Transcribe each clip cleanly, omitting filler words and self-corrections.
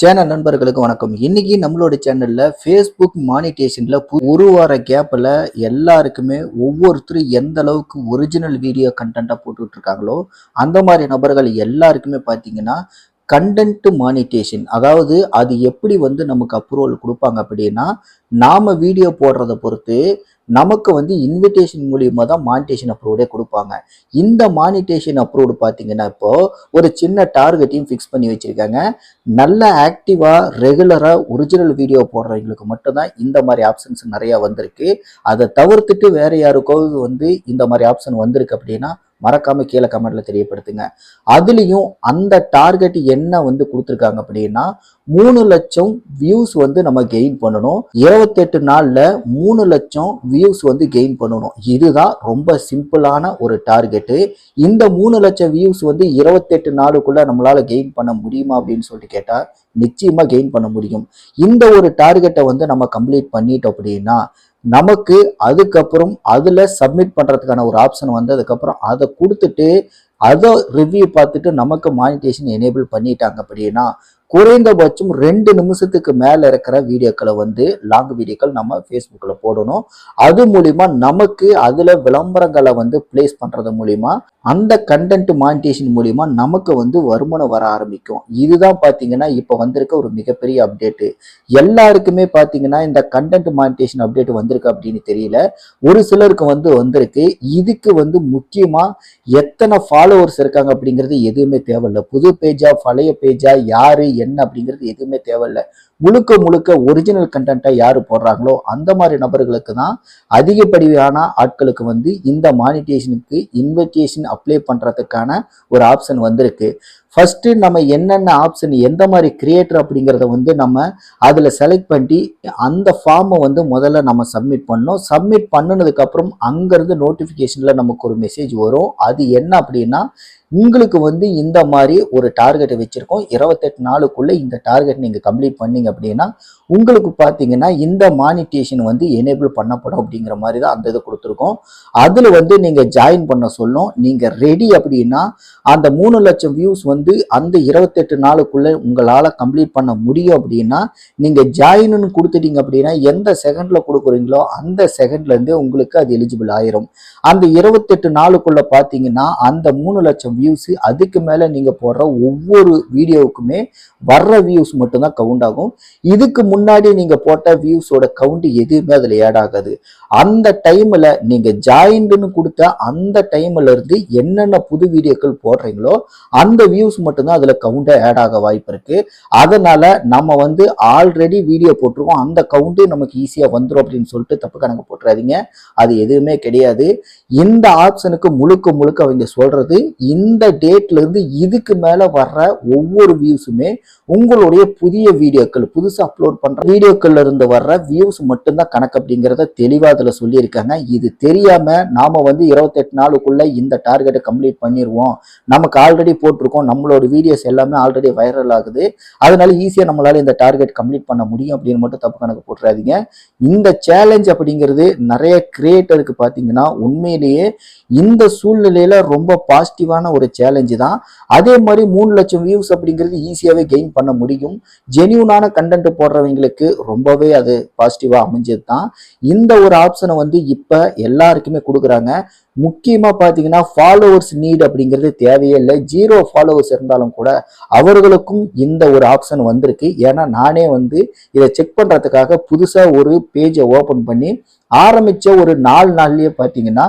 Channel நண்பர்களுக்கு வணக்கம். இன்னைக்கு நம்மளோட சேனல்ல ஃபேஸ்புக் மானிட்டேஷன்ல ஒரு வார கேப்ல எல்லாருக்குமே ஒவ்வொருத்தரும் எந்த அளவுக்கு ஒரிஜினல் வீடியோ கண்டென்ட்டா போட்டுட்டு இருக்காங்களோ அந்த மாதிரி நபர்கள் எல்லாருக்குமே பார்த்தீங்கன்னா கண்டென்ட் மானிட்டேஷன், அதாவது அது எப்படி வந்து நமக்கு அப்ரூவல் கொடுப்பாங்க அப்படின்னா, நாம வீடியோ போடுறத பொறுத்து நமக்கு வந்து இன்விடேஷன் மூலியமா தான் மானிட்டேஷன் அப்ரூவலே கொடுப்பாங்க. இந்த மானிட்டேஷன் அப்ரூவ்டு பார்த்தீங்கன்னா இப்போ ஒரு சின்ன டார்கெட்டையும் ஃபிக்ஸ் பண்ணி வச்சிருக்காங்க. நல்ல ஆக்டிவா ரெகுலரா ஒரிஜினல் வீடியோ போடுறவங்களுக்கு மட்டும்தான் இந்த மாதிரி ஆப்ஷன்ஸ் நிறைய வந்திருக்கு. அதை தவிர்த்துட்டு வேற யாருக்காவது வந்து இந்த மாதிரி ஆப்ஷன் வந்திருக்கு அப்படின்னா மறக்காம கீழே கமெண்ட்ல தெரியப்படுத்துங்க. அதுலயும் அந்த டார்கெட் என்ன வந்து கொடுத்துருக்காங்க அப்படின்னா 3 லட்சம் வியூஸ் வந்து நம்ம கெயின் பண்ணணும். 28 நாள்ல 3 லட்சம் வியூஸ் வந்து கெயின் பண்ணணும். இதுதான் ரொம்ப சிம்பிளான ஒரு டார்கெட். இந்த 3 லட்சம் வியூஸ் வந்து 28 நாளுக்குள்ள நம்மளால கெயின் பண்ண முடியுமா அப்படின்னு சொல்லிட்டு கேட்டா நிச்சயமா கெயின் பண்ண முடியும். இந்த ஒரு டார்கெட்டை வந்து நம்ம கம்ப்ளீட் பண்ணிட்டோம் அப்படின்னா நமக்கு அதுக்கப்புறம் அதுல சப்மிட் பண்றதுக்கான ஒரு ஆப்ஷன் வந்து அதுக்கப்புறம் அதை கொடுத்துட்டு அதை ரிவ்யூ பார்த்துட்டு நமக்கு மானிட்டேஷன் எனேபிள் பண்ணிட்டாங்க அப்படின்னா குறைந்தபட்சம் 2 நிமிஷத்துக்கு மேல இருக்கிற வீடியோக்களை வந்து லாங் வீடியோக்கள் நம்ம ஃபேஸ்புக்கில் போடணும். அது மூலிமா நமக்கு அதுல விளம்பரங்களை வந்து பிளேஸ் பண்றது மூலிமா அந்த கண்டென்ட் மானிட்டேஷன் மூலிமா நமக்கு வந்து வருமானம் வர ஆரம்பிக்கும். இதுதான் பார்த்தீங்கன்னா இப்போ வந்திருக்க ஒரு மிகப்பெரிய அப்டேட்டு. எல்லாருக்குமே பார்த்தீங்கன்னா இந்த கண்டென்ட் மானிட்டேஷன் அப்டேட் வந்திருக்கு அப்படின்னு தெரியல. ஒரு சிலருக்கு வந்து வந்திருக்கு. இதுக்கு வந்து முக்கியமா எத்தனை ஃபாலோவர்ஸ் இருக்காங்க அப்படிங்கிறது எதுவுமே தேவையில்லை. புது பேஜா பழைய பேஜா யாரு என்ன அப்படிங்கிறது எதுவுமே தேவையில்லை. முழுக்க முழுக்க ஒரிஜினல் கண்டென்ட்டை யாரு போடுறாங்களோ அந்த மாதிரி நபர்களுக்கு தான் அதிகப்படியான ஆட்களுக்கு வந்து இந்த மானிட்டேஷனுக்கு இன்விடேஷன் அப்ளை பண்றதுக்கான ஒரு ஆப்ஷன் வந்திருக்கு. ஃபர்ஸ்ட் நம்ம என்னென்ன ஆப்ஷன் எந்த மாதிரி கிரியேட்டர் அப்படிங்கிறத வந்து நம்ம அதில் செலக்ட் பண்ணி அந்த ஃபார்மை வந்து முதல்ல நம்ம சப்மிட் பண்ணோம். சப்மிட் பண்ணினதுக்கு அப்புறம் அங்கேருந்து நோட்டிஃபிகேஷன்ல நமக்கு ஒரு மெசேஜ் வரும். அது என்ன அப்படின்னா உங்களுக்கு வந்து இந்த மாதிரி ஒரு டார்கெட்டை வச்சிருக்கோம். 28 நாளுக்குள்ள இந்த டார்கெட் நீங்க கம்ப்ளீட் பண்ணீங்க அப்படின்னா உங்களுக்கு பார்த்தீங்கன்னா இந்த மானிட்டேஷன் வந்து எனேபிள் பண்ணப்படும் அப்படிங்கிற மாதிரி தான் அந்த இது கொடுத்துருக்கோம். அதில் வந்து நீங்க ஜாயின் பண்ண சொல்லும். நீங்க ரெடி அப்படின்னா அந்த 3 லட்சம் வியூஸ் வந்து அந்த 28 நாளுக்குள்ள உங்களால் கம்ப்ளீட் பண்ண முடியும் அப்படின்னா நீங்க ஜாயின்னு கொடுத்துட்டீங்க அப்படின்னா எந்த செகண்ட்ல கொடுக்குறீங்களோ அந்த செகண்ட்ல இருந்து உங்களுக்கு அது எலிஜிபிள் ஆயிரும். அந்த 28 நாளுக்குள்ள பார்த்தீங்கன்னா அந்த 3 லட்சம் வியூஸ் அதுக்கு மேல நீங்க போடுற ஒவ்வொரு வீடியோவுக்குமே வர்ற வியூஸ் மட்டும்தான் கவுண்ட் ஆகும். இதுக்கு முன்னாடி நீங்க போட்ட வியூஸோட கவுண்ட் எதுவுமே அதுல ஆட் ஆகாது. அந்த டைம்ல நீங்க ஜாயின்ட்னு கொடுத்த அந்த டைம்ல இருந்து என்னென்ன புது வீடியோக்கள் போடுறீங்களோ அந்த வியூஸ் மட்டும்தான் அதுல கவுண்ட் ஆட் ஆக வாய்ப்பு இருக்கு. அதனால நம்ம வந்து ஆல்ரெடி வீடியோ போட்டிருக்கோம் அந்த கவுண்ட் நமக்கு ஈஸியா வந்துடும் அப்படின்னு சொல்லிட்டு தப்பு கணக்கு போட்டுறாதீங்க. அது எதுவுமே கிடையாது. இந்த ஆப்ஷனுக்கு முழுக்க முழுக்க அவங்க சொல்றது இந்த டேட்ல இருந்து இதுக்கு மேல வர்ற ஒவ்வொரு வியூஸுமே உங்களுடைய புதிய வீடியோக்கள் புதுசா அப்லோட் பண்ற வீடியோக்கள்ல இருந்து வர்ற வியூஸ் மட்டும்தான் கணக்கு அப்படிங்கிறத தெளிவா அதுல சொல்லியிருக்காங்க. இது தெரியாம நாம வந்து 28 நாளுக்குள்ள இந்த டார்கெட்டை கம்ப்ளீட் பண்ணிடுவோம், நமக்கு ஆல்ரெடி போட்டிருக்கோம், நம்மளோட வீடியோஸ் எல்லாமே ஆல்ரெடி வைரல் ஆகுது, அதனால ஈஸியா நம்மளால இந்த டார்கெட் கம்ப்ளீட் பண்ண முடியும் அப்படின்னு மட்டும் தப்பு கணக்கு போட்டுறாதீங்க. இந்த சேலஞ்ச் அப்படிங்கிறது நிறைய கிரியேட்டருக்கு பார்த்தீங்கன்னா உண்மையிலேயே இந்த சூழ்நிலையில ரொம்ப பாசிட்டிவான ஒரு சேலஞ்சு தான். அதே மாதிரி 3 லட்சம் வியூஸ் அப்படிங்கிறது ஈஸியாவே கெயின் பண்ண முடியும். ஜெனியூனான கண்டென்ட் போடுறவங்களுக்கு ரொம்பவே அது பாசிட்டிவா அமைஞ்சது தான். இந்த ஒரு ஆப்ஷனை வந்து இப்ப எல்லாருக்குமே கொடுக்குறாங்க. முக்கியமா பாத்தீங்கன்னா ஃபாலோவர்ஸ் நீட் அப்படிங்கிறது தேவையே இல்லை. 0 ஃபாலோவர்ஸ் இருந்தாலும் கூட அவர்களுக்கும் இந்த ஒரு ஆப்ஷன் வந்திருக்கு. ஏன்னா நானே வந்து இதை செக் பண்றதுக்காக புதுசா ஒரு பேஜை ஓபன் பண்ணி ஆரம்பிச்ச ஒரு 4 நாள்லயே பாத்தீங்கன்னா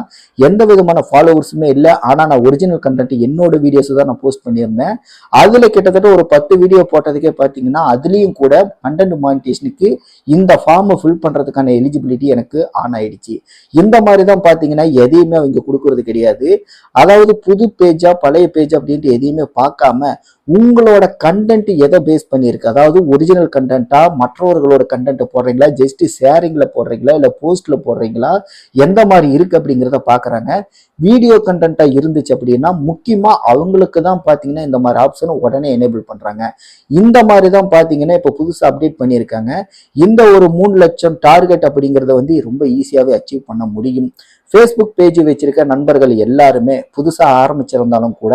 எந்த விதமான ஃபாலோவர்ஸுமே இல்லை. ஆனா நான் ஒரிஜினல் கண்டென்ட் என்னோட வீடியோஸ் தான் நான் போஸ்ட் பண்ணியிருந்தேன். அதுல கிட்டத்தட்ட ஒரு 10 வீடியோ போட்டதுக்கே பாத்தீங்கன்னா அதுலயும் கூட கண்டென்ட் மானிட்டேஷனுக்கு இந்த ஃபார்மை ஃபில் பண்றதுக்கான எலிஜிபிலிட்டி எனக்கு ஆன் ஆயிடுச்சு. இந்த மாதிரி தான் பாத்தீங்கன்னா எதையுமே அவங்க கொடுக்கறது கிடையாது. அதாவது புது பேஜா பழைய பேஜ் அப்படின்ட்டு எதையுமே பார்க்காம உங்களோட கண்டென்ட் எதை பேஸ் பண்ணியிருக்கு, அதாவது ஒரிஜினல் கண்டென்ட்டா மற்றவர்களோட கண்டென்ட் போடுறீங்களா, ஜஸ்ட் ஷேரிங்ல போடுறீங்களா, இல்ல போஸ்ட்ல போஸ்ட்ல போடுறீங்களா, எந்த மாதிரி இருக்கு அப்படிங்கிறத பாக்குறாங்க. வீடியோ கண்டென்ட்டா இருந்துச்சு அப்படின்னா முக்கியமா அவங்களுக்கு தான் பாத்தீங்கன்னா இந்த மாதிரி ஆப்ஷன் உடனே எனேபிள் பண்றாங்க. இந்த மாதிரி தான் பாத்தீங்கன்னா இப்ப புதுசா அப்டேட் பண்ணியிருக்காங்க. இந்த ஒரு 3 லட்சம் டார்கெட் அப்படிங்கறத வந்து ரொம்ப ஈஸியாவே அச்சீவ் பண்ண முடியும். ஃபேஸ்புக் பேஜ் வச்சிருக்க நண்பர்கள் எல்லாருமே புதுசா ஆரம்பிச்சிருந்தாலும் கூட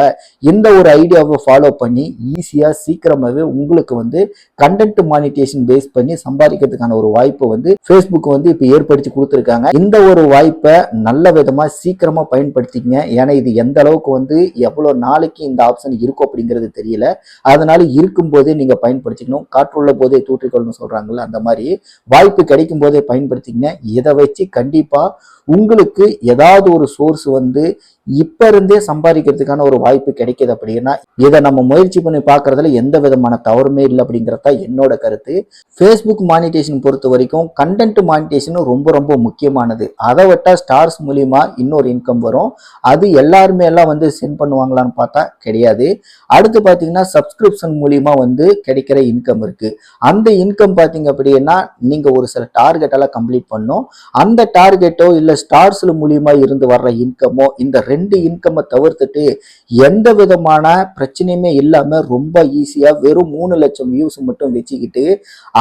இந்த ஒரு ஐடியாவை ஃபாலோ பண்ணி ஈஸியா சீக்கிரமாவே உங்களுக்கு வந்து கண்டென்ட் மானிட்டேஷன் பேஸ் பண்ணி சம்பாதிக்கிறதுக்கான ஒரு வாய்ப்பை வந்து ஃபேஸ்புக் வந்து இப்ப ஏற்படுத்தி கொடுத்துருக்காங்க. இந்த ஒரு வாய்ப்பை நல்ல விதமா சீக்கிரமா பயன்படுத்திக்கங்க. ஏன்னா இது எந்த அளவுக்கு வந்து எவ்வளவு நாளைக்கு இந்த ஆப்ஷன் இருக்கும் அப்படிங்கிறது தெரியல. அதனால இருக்கும் போதே நீங்க பயன்படுத்திக்கணும். காற்றுள்ள போதே தூற்றிக்கொள்ளணும் சொல்றாங்கல்ல, அந்த மாதிரி வாய்ப்பு கிடைக்கும் போதே பயன்படுத்திக்கங்க. இதை வச்சு கண்டிப்பா உங்களுக்கு ஏதாவது ஒரு சோர்ஸ் வந்து இப்ப இருந்தே சம்பாதிக்கிறதுக்கான ஒரு வாய்ப்பு கிடைக்குது அப்படின்னா இதை நம்ம முயற்சி பண்ணி பார்க்கறதுல எந்த விதமான தவறுமே இல்லை அப்படிங்கிறதா என்னோட கருத்து. ஃபேஸ்புக் மானிட்டேஷன் பொறுத்த வரைக்கும் கண்டென்ட் மானிட்டேஷன் ரொம்ப ரொம்ப முக்கியமானது. அதை விட்டா ஸ்டார்ஸ் மூலியமா இன்னொரு இன்கம் வரும். அது எல்லாருமே எல்லாம் வந்து சென்ட் பண்ணுவாங்களான்னு பார்த்தா கிடையாது. அடுத்து பாத்தீங்கன்னா சப்ஸ்கிரிப்ஷன் மூலியமா வந்து கிடைக்கிற இன்கம் இருக்கு. அந்த இன்கம் பாத்தீங்க அப்படின்னா நீங்க ஒரு சில டார்கெட் எல்லாம் கம்ப்ளீட் பண்ணும். அந்த டார்கெட்டோ இல்ல ஸ்டார்ஸ்ல மூலியமா இருந்து வர்ற இன்கமோ இந்த 2 இன்கம் தவிர்த்துட்டு எந்த விதமான பிரச்சனையுமே இல்லாம ரொம்ப ஈஸியா வெறும் 3 லட்சம் வியூஸ் மட்டும் வச்சுக்கிட்டு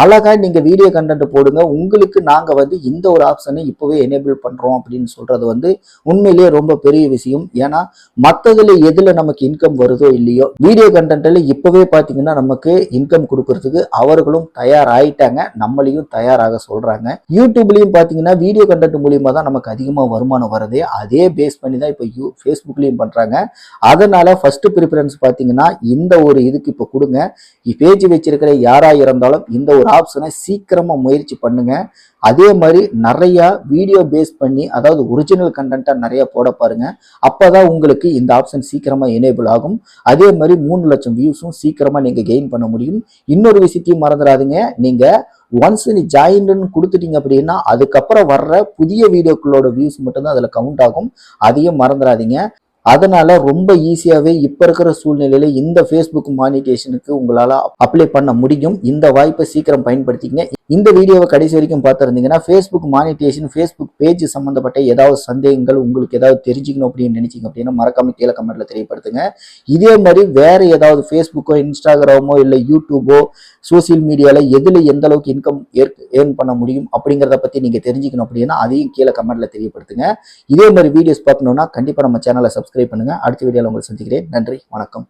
அழகா நீங்க வீடியோ கண்டென்ட் போடுங்க. உங்களுக்கு நாங்க வந்து இந்த ஒரு ஆப்ஷனை இப்பவே எனேபிள் பண்றோம் அப்படின்னு சொல்றது வந்து உண்மையிலேயே ரொம்ப பெரிய விஷயம். ஏன்னா மத்ததுல எதுல நமக்கு இன்கம் வருதோ இல்லையோ வீடியோ கண்டென்ட்ல இப்பவே பாத்தீங்கன்னா நமக்கு இன்கம் கொடுக்கறதுக்கு அவர்களும் தயாராயிட்டாங்க, நம்மளையும் தயாராக சொல்றாங்க. யூடியூப்லயும் பாத்தீங்கன்னா வீடியோ கண்டென்ட் மூலியமா தான் நமக்கு அதிகமா வருமானம் வருது. அதே பேஸ் பண்ணி தான் இப்ப ஃபேஸ்புக்லயும் பண்றாங்க. அதனால ஃபர்ஸ்ட் ப்ரிஃபரன்ஸ் பாத்தீங்கன்னா இந்த ஒரு இதுக்கு இப்ப கொடுங்க. பேஜ் வச்சிருக்கிற யாரா இருந்தாலும் இந்த ஒரு ஆப்ஷனை சீக்கிரமா முயற்சி பண்ணுங்க. அதே மாதிரி நிறைய வீடியோ பேஸ் பண்ணி அதாவது ஒரிஜினல் கண்டென்ட்டா நிறைய போட பாருங்க. அப்பதான் உங்களுக்கு இந்த ஆப்ஷன் சீக்கிரமா எனேபிள் ஆகும். அதே மாதிரி 3 லட்சம் வியூஸும் சீக்கிரமா நீங்க கெயின் பண்ண முடியும். இன்னொரு விஷயத்தையும் மறந்துடாதீங்க, நீங்க ஒன்ஸ் நீ ஜாயின்னு கொடுத்துட்டீங்க அப்படின்னா அதுக்கப்புறம் வர்ற புதிய வீடியோக்களோட வியூஸ் மட்டும்தான் அதுல கவுண்ட் ஆகும். அதையும் மறந்துடாதீங்க. அதனால ரொம்ப ஈஸியாவே இப்ப இருக்கிற சூழ்நிலையில இந்த ஃபேஸ்புக் மானிட்டேஷனுக்கு உங்களால அப்ளை பண்ண முடியும். இந்த வாய்ப்பை சீக்கிரம் பயன்படுத்திக்கங்க. இந்த வீடியோவை கடைசி வரைக்கும் பார்த்துருந்தீங்கன்னா ஃபேஸ்புக் மானிட்டேஷன் ஃபேஸ்புக் பேஜ் சம்பந்தப்பட்ட ஏதாவது சந்தேகங்கள் உங்களுக்கு ஏதாவது தெரிஞ்சுக்கணும் அப்படின்னு நினைச்சீங்க அப்படின்னா மறக்காம கீழே கமெண்ட்ல தெரியப்படுத்துங்க. இதே மாதிரி வேற ஏதாவது ஃபேஸ்புக்கோ இன்ஸ்டாகிராமோ இல்லை யூடியூபோ சோசியல் மீடியால எதுல எந்த அளவுக்கு இன்கம் ஏர்ன் பண்ண முடியும் அப்படிங்கிறத பத்தி நீங்க தெரிஞ்சுக்கணும் அப்படின்னா அதையும் கீழே கமெண்ட்ல தெரியப்படுத்துங்க. இதே மாதிரி வீடியோஸ் பார்க்கணும்னா கண்டிப்பா நம்ம சேனலை சப்ஸ்கிரைப் பண்ணுங்க. அடுத்த வீடியோல உங்களை சந்திக்கிறேன். நன்றி, வணக்கம்.